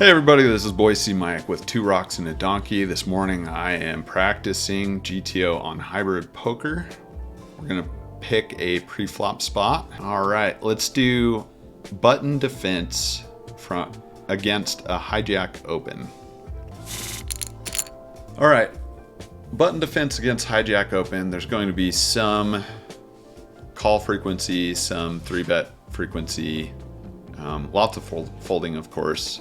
Hey everybody, this is Boise Mike with 2 Rocks and a Donkey. This morning I am practicing GTO on hybrid poker. We're gonna pick a pre-flop spot. All right, let's do button defense against a hijack open. All right, button defense against hijack open. There's going to be some call frequency, some 3-bet frequency, lots of folding, of course.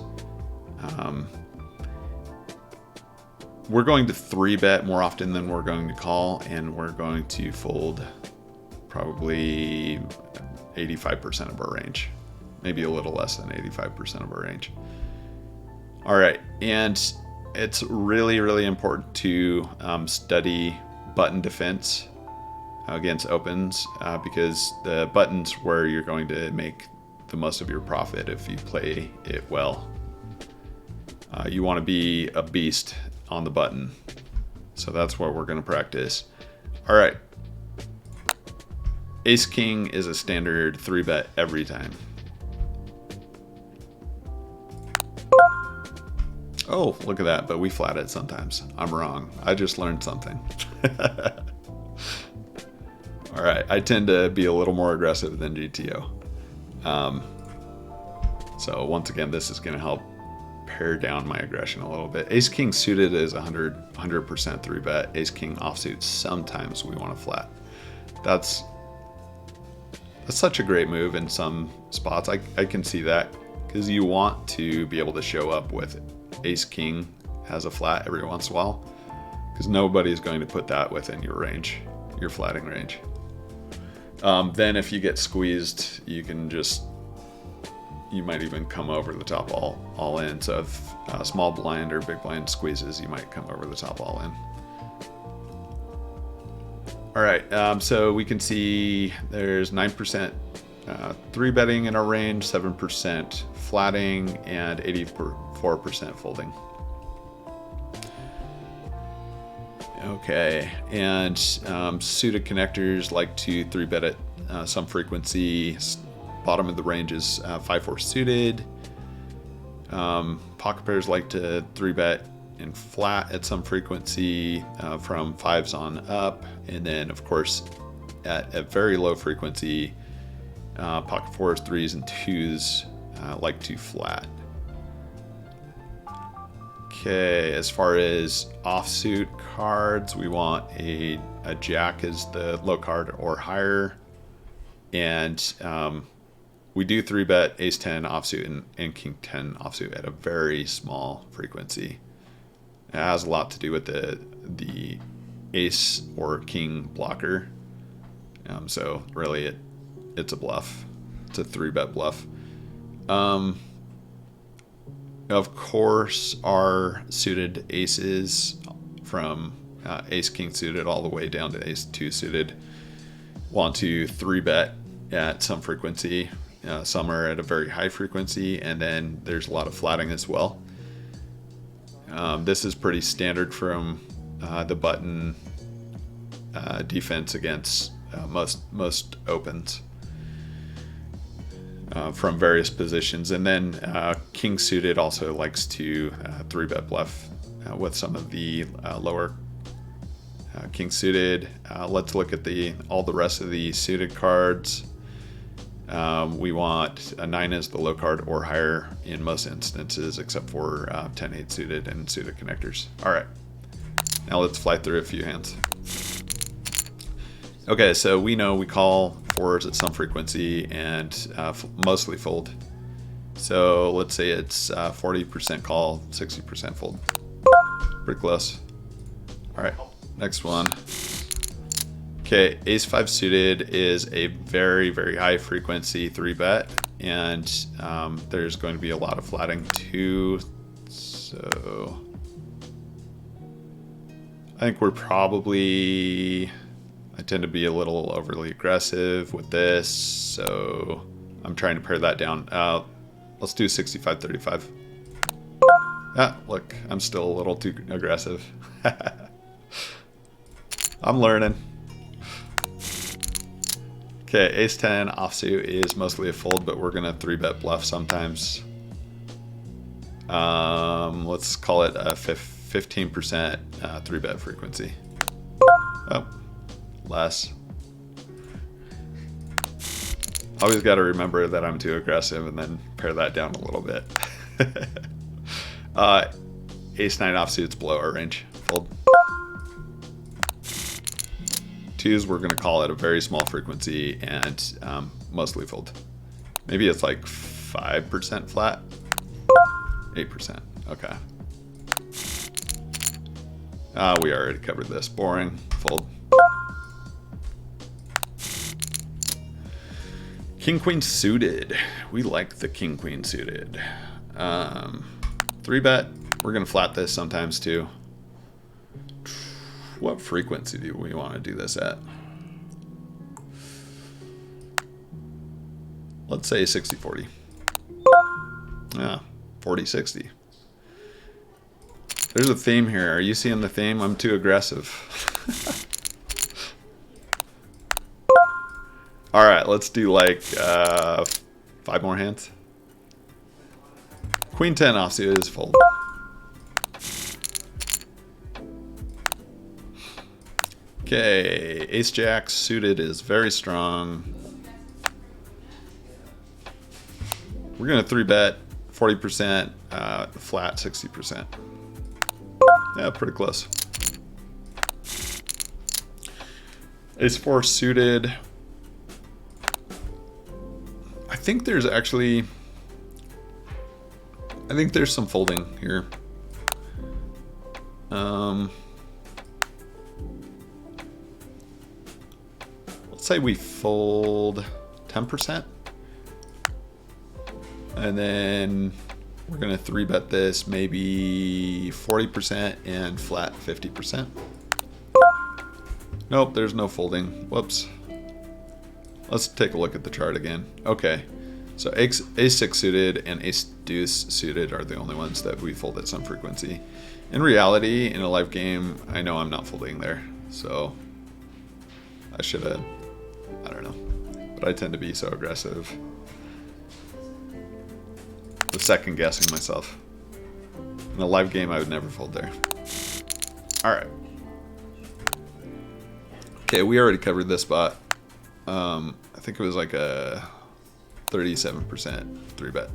We're going to 3-bet more often than we're going to call, and we're going to fold probably 85% of our range, maybe a little less than 85% of our range. All right, and it's really important to study button defense against opens because the button's where you're going to make the most of your profit if you play it well. You want to be a beast on the button. So that's what we're going to practice. All right. Ace King is a standard 3-bet every time. Oh, look at that. But we flat it sometimes. I'm wrong. I just learned something. All right. I tend to be a little more aggressive than GTO. So once again, this is going to help pare down my aggression a little bit. Ace King suited is 100% 3-bet. Ace King offsuit, sometimes we want to flat. That's such a great move in some spots. I can see that because you want to be able to show up with Ace King as a flat every once in a while because nobody's going to put that within your range, your flatting range. Then if you get squeezed, you might even come over the top all in. So if small blind or big blind squeezes, you might come over the top all in. All right, so we can see there's 9% 3-betting in our range, 7% flatting, and 84% folding. Okay, and suited connectors like to 3-bet at some frequency. Bottom of the range is 5-4 suited. Pocket pairs like to 3-bet and flat at some frequency from 5s on up. And then, of course, at a very low frequency, pocket 4s, 3s, and 2s like to flat. Okay, as far as offsuit cards, we want a jack as the low card or higher. And we do 3-bet ace 10 offsuit and king 10 offsuit at a very small frequency. It has a lot to do with the ace or king blocker. So really it's a bluff. It's a 3-bet bluff. Of course, our suited aces from ace king suited all the way down to ace 2 suited want to 3-bet at some frequency. Some are at a very high frequency, and then there's a lot of flatting as well. This is pretty standard from the button defense against most opens from various positions. And then king suited also likes to 3-bet bluff with some of the lower king suited. Let's look at all the rest of the suited cards. We want a 9 as the low card or higher in most instances, except for 10-8 suited and suited connectors. All right, now let's fly through a few hands. Okay, so we know we call 4s at some frequency and mostly fold. So let's say it's 40% call, 60% fold. Pretty close. All right, next one. Okay, ace 5 suited is a very high frequency 3-bet, and there's going to be a lot of flatting too. So I think I tend to be a little overly aggressive with this, so I'm trying to pare that down. Let's do 65-35. Ah, look, I'm still a little too aggressive. I'm learning. Okay, ace 10 offsuit is mostly a fold, but we're gonna 3-bet bluff sometimes. Let's call it a 15% 3-bet frequency. Oh, less. Always got to remember that I'm too aggressive and then pare that down a little bit. Ace 9 offsuits below our range. Fold. Twos, we're going to call it a very small frequency and mostly fold. Maybe it's like 5% flat. 8%. Okay. We already covered this. Boring. Fold. King Queen suited. We like the King Queen suited. 3-bet. We're gonna flat this sometimes too. What frequency do we want to do this at? Let's say 60-40. Yeah, 40-60. There's a theme here. Are you seeing the theme? I'm too aggressive. All right, let's do like 5 more hands. Queen 10 offsuit is fold. Okay, Ace Jack suited is very strong. We're gonna 3-bet 40%, flat 60%. Yeah, pretty close. Ace 4 suited. I think there's some folding here. Let's say we fold 10%. And then we're gonna 3-bet this maybe 40% and flat 50%. Nope, there's no folding. Whoops. Let's take a look at the chart again. Okay, so Ace 6 suited and Ace Deuce suited are the only ones that we fold at some frequency. In reality, in a live game, I know I'm not folding there, so I should have, I don't know, but I tend to be so aggressive. The second guessing myself. In a live game, I would never fold there. All right. Okay, we already covered this spot. I think it was like a 37% 3-bet.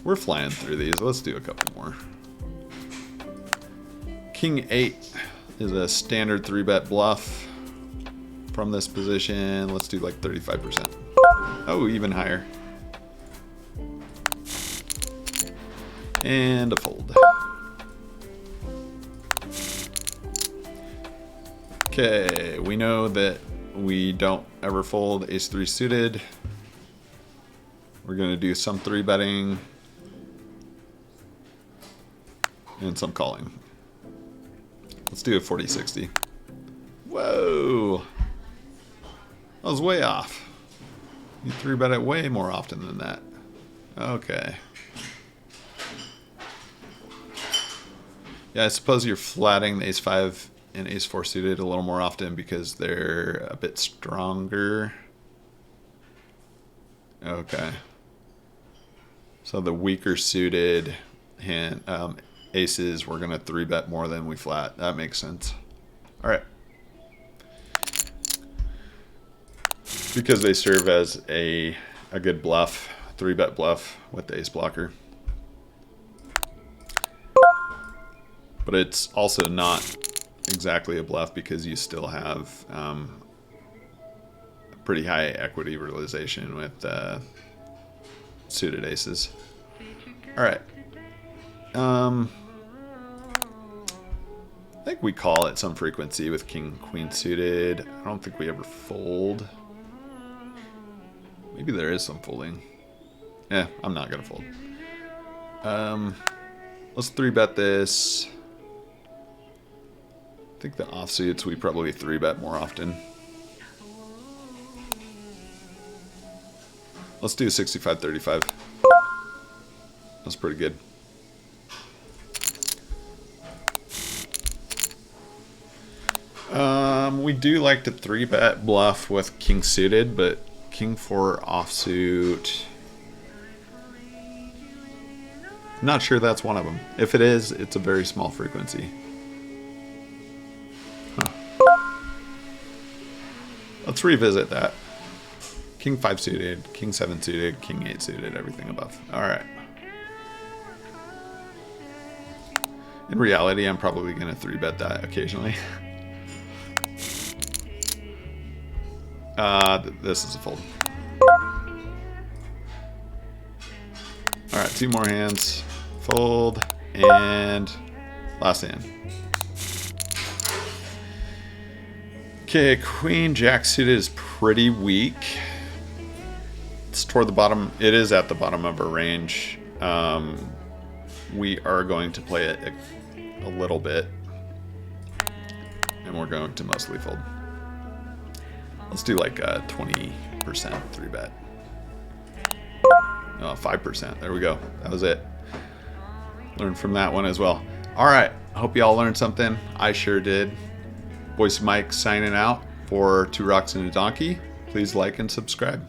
We're flying through these. Let's do a couple more. King 8 is a standard 3-bet bluff from this position. Let's do like 35%. Oh, even higher. And a fold. Okay, we know that we don't ever fold Ace 3 suited. We're gonna do some 3-betting and some calling. Let's do a 40-60. Whoa, I was way off. You 3-bet it way more often than that. Okay. Yeah, I suppose you're flatting the Ace 5 and Ace 4 suited a little more often because they're a bit stronger. Okay. So the weaker suited hand aces, we're gonna 3-bet more than we flat. That makes sense. All right. Because they serve as a good bluff, 3-bet bluff with the ace blocker. But it's also not exactly a bluff because you still have pretty high equity realization with suited aces. All right. I think we call at some frequency with King Queen suited. I don't think we ever fold. Maybe there is some folding. Yeah, I'm not gonna fold. Let's 3-bet this. I think the offsuits we probably 3-bet more often. Let's do 65-35. That's pretty good. We do like to 3-bet bluff with King suited, but King 4 offsuit. Not sure that's one of them. If it is, it's a very small frequency. Huh. Let's revisit that. King 5 suited, King 7 suited, King 8 suited, everything above. All right. In reality, I'm probably going to 3-bet that occasionally. This is a fold. All right, 2 more hands. Fold and last hand. Okay, Queen Jack suited is pretty weak. It's toward the bottom. It is at the bottom of our range. We are going to play it a little bit, and we're going to mostly fold. Let's do like a 20% 3-bet. Oh, 5%. There we go. That was it. Learned from that one as well. All right. I hope you all learned something. I sure did. Boise Mike signing out for 2 Rocks and a Donkey. Please like and subscribe.